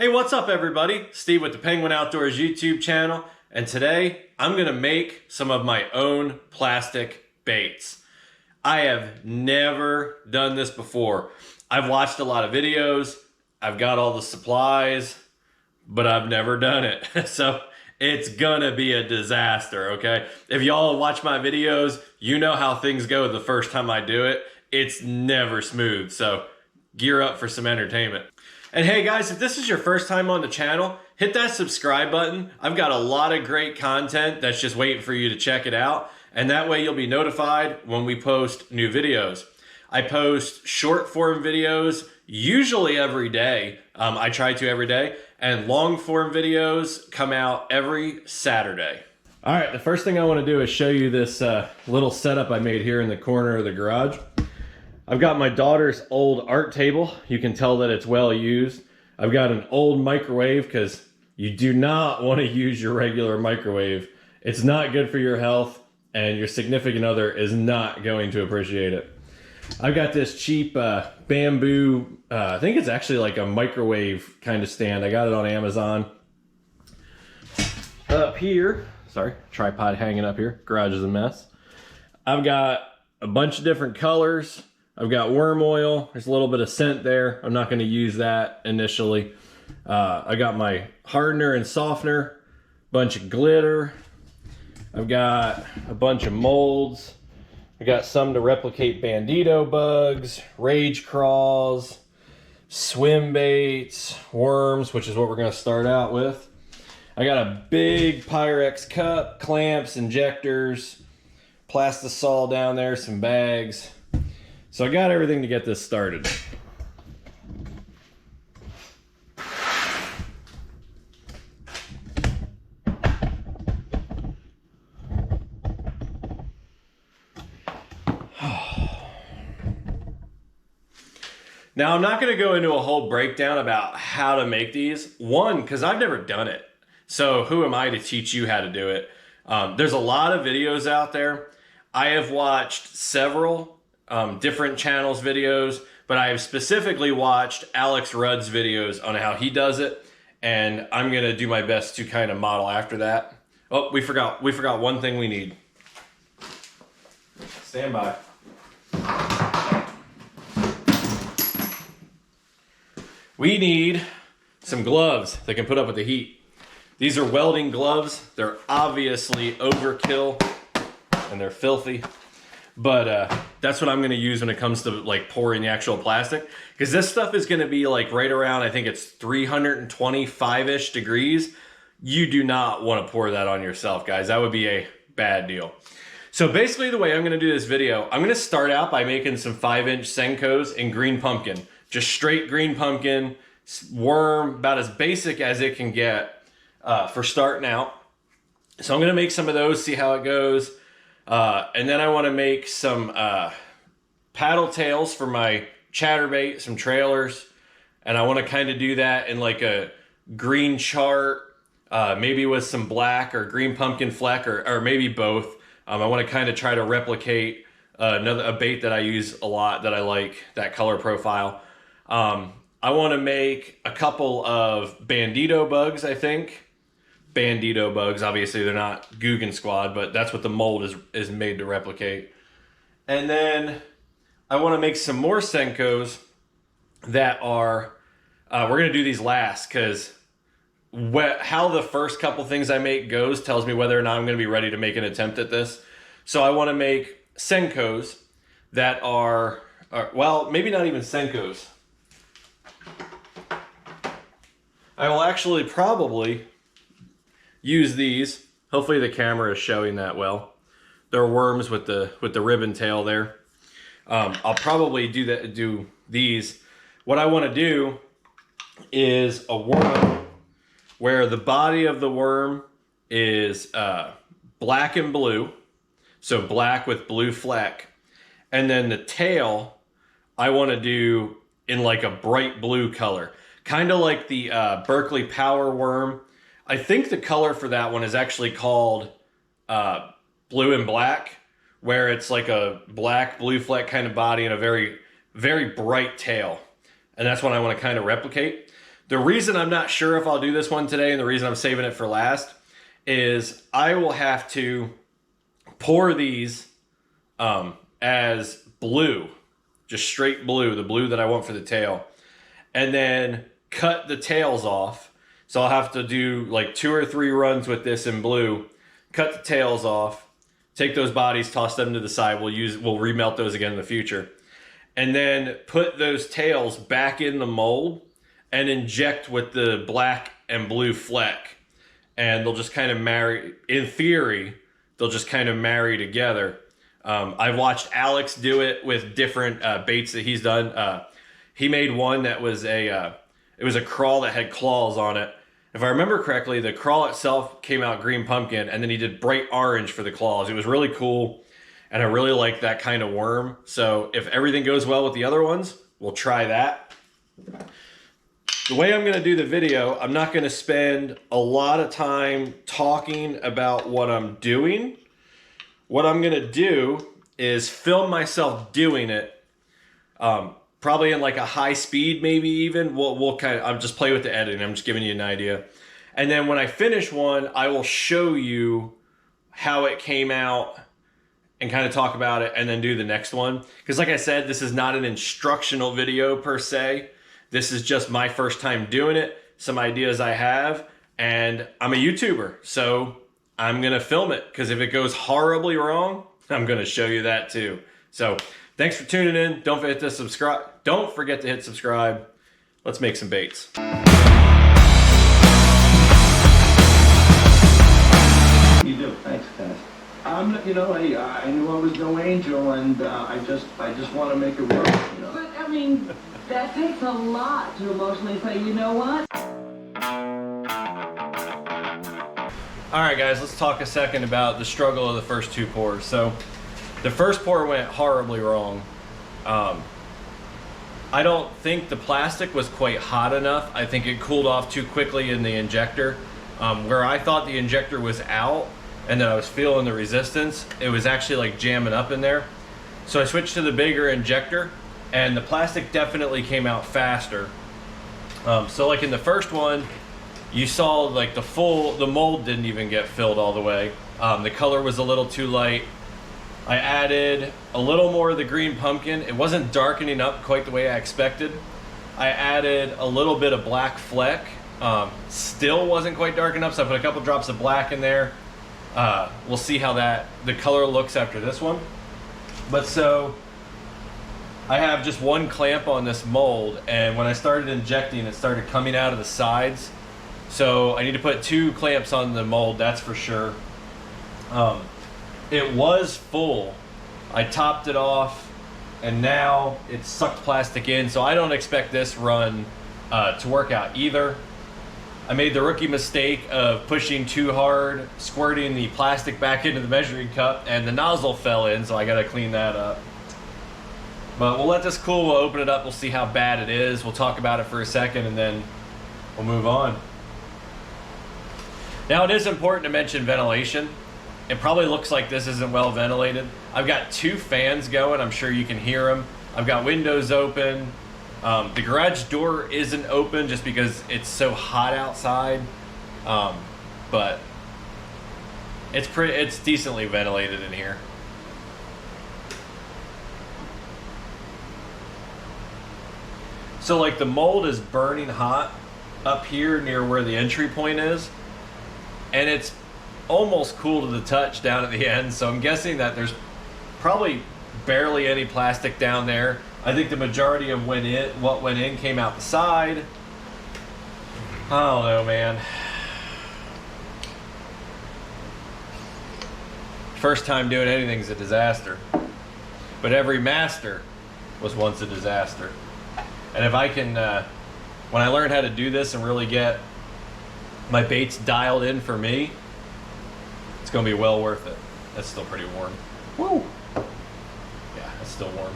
Hey, what's up everybody? Steve with the Penguin Outdoors YouTube channel, and today I'm gonna make some of my own plastic baits. I have never done this before. I've watched a lot of videos, I've got all the supplies, but I've never done it. So it's gonna be a disaster, okay? If y'all watch my videos, you know how things go the first time I do it. It's never smooth, so gear up for some entertainment. And hey guys, if this is your first time on the channel, hit that subscribe button. I've got a lot of great content that's just waiting for you to check it out. And that way you'll be notified when we post new videos. I post short form videos usually every day. I try to every day. And long form videos come out every Saturday. All right, the first thing I want to do is show you this little setup I made here in the corner of the garage. I've got my daughter's old art table. You can tell that it's well used. I've got an old microwave because you do not want to use your regular microwave. It's not good for your health and your significant other is not going to appreciate it. I've got this cheap bamboo, I think it's actually like a microwave kind of stand. I got it on Amazon. Up here, sorry, tripod hanging up here. Garage is a mess. I've got a bunch of different colors. I've got worm oil. There's a little bit of scent there. I'm not going to use that initially. I got my hardener and softener, bunch of glitter. I've got a bunch of molds. I got some to replicate bandito bugs, rage craws, swim baits, worms, which is what we're going to start out with. I got a big Pyrex cup, clamps, injectors, plastisol down there, some bags. So I got everything to get this started. Now I'm not going to go into a whole breakdown about how to make these. One, because I've never done it. So who am I to teach you how to do it? There's a lot of videos out there. I have watched several different channels videos, but I have specifically watched Alex Rudd's videos on how he does it, and I'm gonna do my best to kind of model after that. Oh, we forgot one thing we need. Stand by. We need some gloves that can put up with the heat. These are welding gloves. They're obviously overkill and they're filthy. But that's what I'm going to use when it comes to like pouring the actual plastic. Because this stuff is going to be like right around, I think it's 325-ish degrees. You do not want to pour that on yourself, guys. That would be a bad deal. So basically the way I'm going to do this video, I'm going to start out by making some 5-inch Senkos in green pumpkin. Just straight green pumpkin, worm, about as basic as it can get for starting out. So I'm going to make some of those, see how it goes. And then I want to make some paddle tails for my chatterbait, some trailers. And I want to kind of do that in like a green chart, maybe with some black or green pumpkin fleck or maybe both. I want to kind of try to replicate a bait that I use a lot that I like, that color profile. I want to make a couple of bandito bugs, I think. Bandito bugs, obviously they're not Guggen Squad, but that's what the mold is made to replicate. And then I want to make some more Senkos that are, we're going to do these last because how the first couple things I make goes tells me whether or not I'm going to be ready to make an attempt at this. So I want to make Senkos that are well, maybe not even Senkos. I will actually probably use these. Hopefully the camera is showing that well. They're worms with the ribbon tail there. I'll probably do these. What I want to do is a worm where the body of the worm is black and blue. So black with blue fleck. And then the tail I want to do in like a bright blue color. Kind of like the Berkeley Power Worm. I think the color for that one is actually called blue and black, where it's like a black blue fleck kind of body and a very, very bright tail. And that's what I want to kind of replicate. The reason I'm not sure if I'll do this one today and the reason I'm saving it for last is I will have to pour these as blue, just straight blue, the blue that I want for the tail, and then cut the tails off. So I'll have to do like 2 or 3 runs with this in blue, cut the tails off, take those bodies, toss them to the side. We'll remelt those again in the future. And then put those tails back in the mold and inject with the black and blue fleck. And they'll just kind of marry, in theory, they'll just kind of marry together. I've watched Alex do it with different baits that he's done. He made one that was it was a crawl that had claws on it. If I remember correctly, the crawl itself came out green pumpkin, and then he did bright orange for the claws. It was really cool, and I really like that kind of worm. So if everything goes well with the other ones, we'll try that. The way I'm going to do the video, I'm not going to spend a lot of time talking about what I'm doing. What I'm going to do is film myself doing it, probably in like a high speed, maybe even. I'll just play with the editing. I'm just giving you an idea. And then when I finish one, I will show you how it came out and kind of talk about it and then do the next one. Because like I said, this is not an instructional video per se. This is just my first time doing it, some ideas I have, and I'm a YouTuber. So I'm going to film it, because if it goes horribly wrong, I'm going to show you that too. So thanks for tuning in. Don't forget to subscribe. Don't forget to hit subscribe. Let's make some baits. You do. Thanks, guys. You know, I knew I was no angel, and I just want to make it work. You know. But I mean, that takes a lot to emotionally say, you know what? All right, guys, let's talk a second about the struggle of the first 2 pours. So the first pour went horribly wrong. I don't think the plastic was quite hot enough. I think it cooled off too quickly in the injector. Where I thought the injector was out and that I was feeling the resistance, it was actually like jamming up in there. So I switched to the bigger injector, and the plastic definitely came out faster. So like in the first one, you saw like the mold didn't even get filled all the way. The color was a little too light. I added a little more of the green pumpkin. It wasn't darkening up quite the way I expected. I added a little bit of black fleck. Still wasn't quite dark enough, so I put a couple drops of black in there. We'll see how the color looks after this one. But so I have just one clamp on this mold, and when I started injecting, it started coming out of the sides. So I need to put 2 clamps on the mold, that's for sure. It was full. I topped it off, and now it's sucked plastic in, so I don't expect this run to work out either. I made the rookie mistake of pushing too hard, squirting the plastic back into the measuring cup, and the nozzle fell in, so I gotta clean that up. But we'll let this cool, we'll open it up, we'll see how bad it is. We'll talk about it for a second, and then we'll move on. Now, it is important to mention ventilation. It probably looks like this isn't well ventilated. I've got 2 fans going. I'm sure you can hear them. I've got windows open. The garage door isn't open just because it's so hot outside. But it's decently ventilated in here. So like the mold is burning hot up here near where the entry point is. And it's almost cool to the touch down at the end, so I'm guessing that there's probably barely any plastic down there. I think the majority of what went in came out the side. I don't know, man. First time doing anything's a disaster. But every master was once a disaster. And if I can, when I learn how to do this and really get my baits dialed in for me, it's gonna be well worth it. That's still pretty warm. Woo! Yeah, it's still warm.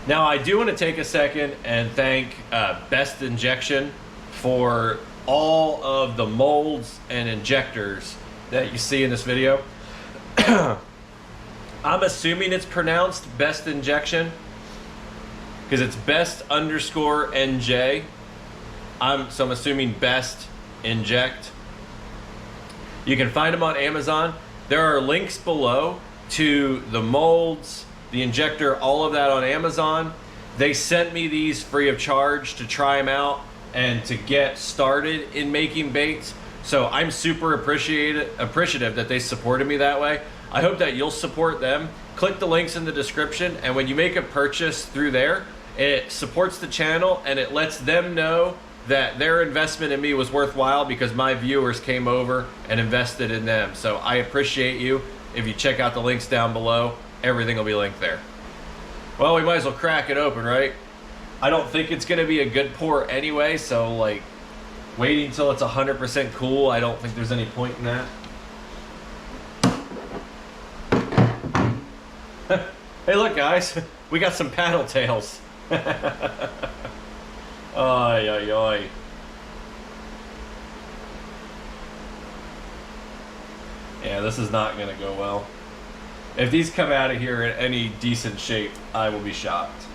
Now I do want to take a second and thank Best Injection for all of the molds and injectors that you see in this video. I'm assuming it's pronounced Best Injection because it's best_NJ. I'm assuming Best Inject. You can find them on Amazon. There are links below to the molds, the injector, all of that on Amazon. They sent me these free of charge to try them out and to get started in making baits. So I'm super appreciative that they supported me that way. I hope that you'll support them. Click the links in the description, and when you make a purchase through there, it supports the channel and it lets them know that their investment in me was worthwhile because my viewers came over and invested in them. So I appreciate you. If you check out the links down below, everything will be linked there. Well, we might as well crack it open, right? I don't think it's gonna be a good pour anyway, so like waiting until it's 100% cool, I don't think there's any point in that. Hey, look, guys, we got some paddle tails. Ay, ay, ay. Yeah, this is not gonna go well. If these come out of here in any decent shape, I will be shocked.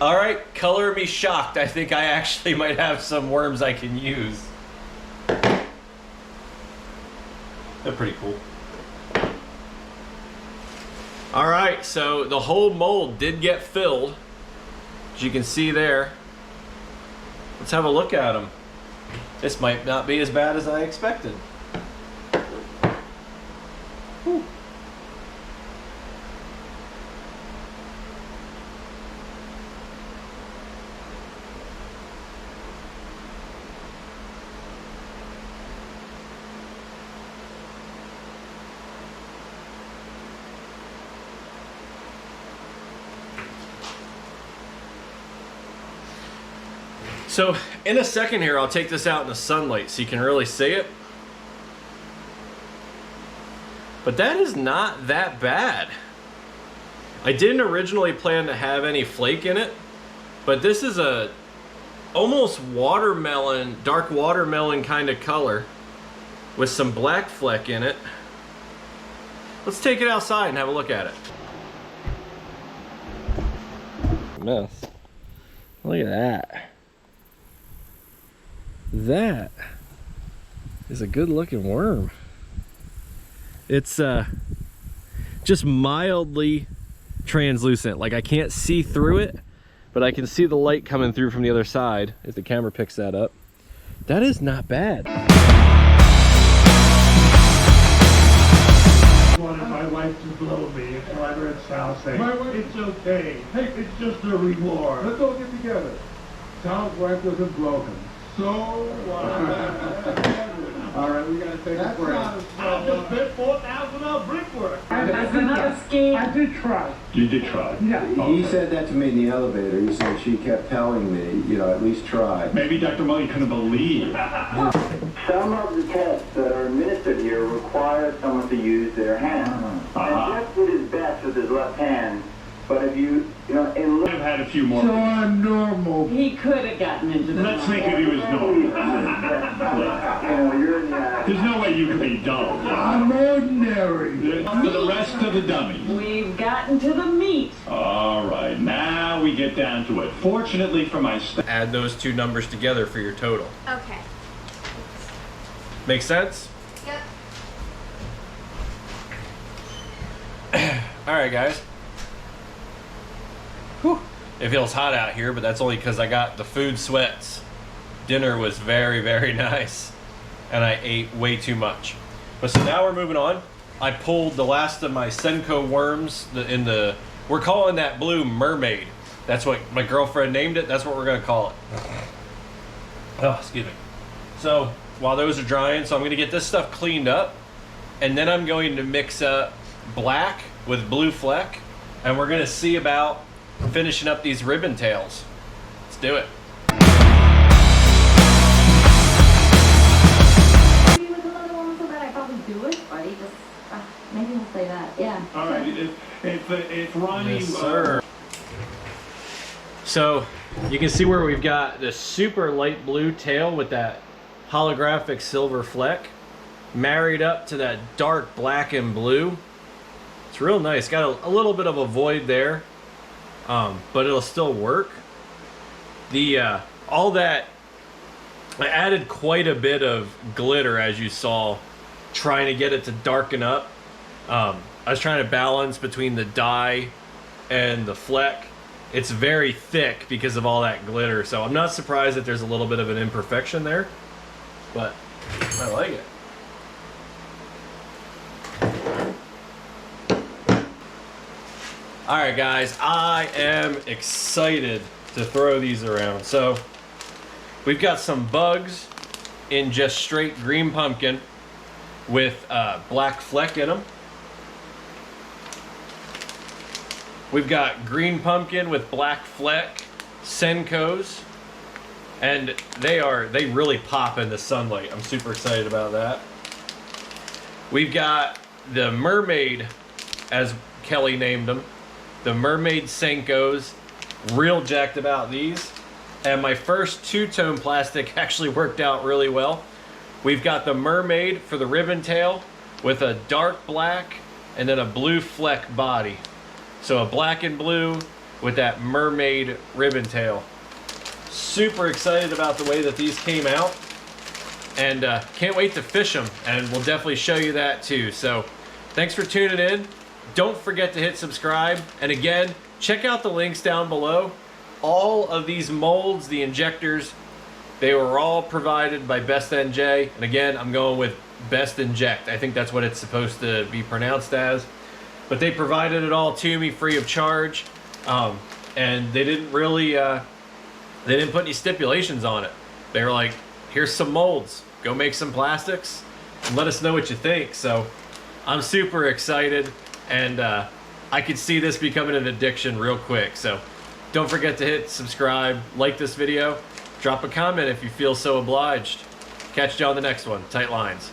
All right, color me shocked. I think I actually might have some worms I can use. They're pretty cool. All right, so the whole mold did get filled, as you can see there. Let's have a look at them. This might not be as bad as I expected. Whew. So in a second here, I'll take this out in the sunlight so you can really see it. But that is not that bad. I didn't originally plan to have any flake in it, but this is a almost watermelon, dark watermelon kind of color with some black fleck in it. Let's take it outside and have a look at it. Mess. Look at that. That is a good looking worm. It's just mildly translucent. Like I can't see through it, but I can see the light coming through from the other side if the camera picks that up. That is not bad. I wanted my wife to blow me until I heard Sal say, it's okay. Hey, it's just a reward. Let's all get together. Sal's wife wasn't broken. So, all right, we gotta take a break. I just spent $4,000 on brickwork. That's another scheme. I did try. You did try? Yeah. He said that to me in the elevator. He said she kept telling me, you know, at least try. Maybe Dr. Mully couldn't believe. Some of the tests that are administered here require someone to use their hand. And Jeff did his best with his left hand, but if you I've had a few more. So I'm normal. He could have gotten into the Let's think of you as normal. you're in the There's no way you can be dull. I'm ordinary. For the rest of the dummies. We've gotten to the meat. All right, now we get down to it. Fortunately for my staff. Add those two numbers together for your total. Okay. Make sense? Yep. All right, guys. Whew. It feels hot out here, but that's only because I got the food sweats. Dinner was very, very nice, and I ate way too much. But so now we're moving on. I pulled the last of my Senko worms we're calling that blue mermaid. That's what my girlfriend named it. That's what we're gonna call it. Oh, excuse me. So while those are drying, so I'm gonna get this stuff cleaned up, and then I'm going to mix up black with blue fleck, and we're gonna see about finishing up these ribbon tails. Let's do it. Maybe with another one so that I probably do it, but he just, maybe he'll say that, yeah. All right, if Ronnie... Yes, sir. So you can see where we've got this super light blue tail with that holographic silver fleck married up to that dark black and blue. It's real nice. Got a little bit of a void there. but it'll still work. The all that, I added quite a bit of glitter, as you saw, trying to get it to darken up. I was trying to balance between the dye and the fleck. It's very thick because of all that glitter, so I'm not surprised that there's a little bit of an imperfection there, but I like it. All right, guys, I am excited to throw these around. So we've got some bugs in just straight green pumpkin with black fleck in them. We've got green pumpkin with black fleck Senkos, and they really pop in the sunlight. I'm super excited about that. We've got the mermaid, as Kelly named them, the mermaid Senkos. Real jacked about these. And my first two-tone plastic actually worked out really well. We've got the mermaid for the ribbon tail with a dark black and then a blue fleck body. So a black and blue with that mermaid ribbon tail. Super excited about the way that these came out, and can't wait to fish them, and we'll definitely show you that too. So thanks for tuning in. Don't forget to hit subscribe, and again, check out the links down below. All of these molds, the injectors, they were all provided by Best NJ, and again, I'm going with Best Inject. I think that's what it's supposed to be pronounced as. But they provided it all to me free of charge, and they didn't really, they didn't put any stipulations on it. They were like, here's some molds, go make some plastics, and let us know what you think. So I'm super excited, and I could see this becoming an addiction real quick. So don't forget to hit subscribe, like this video, drop a comment if you feel so obliged. Catch you on the next one. Tight lines.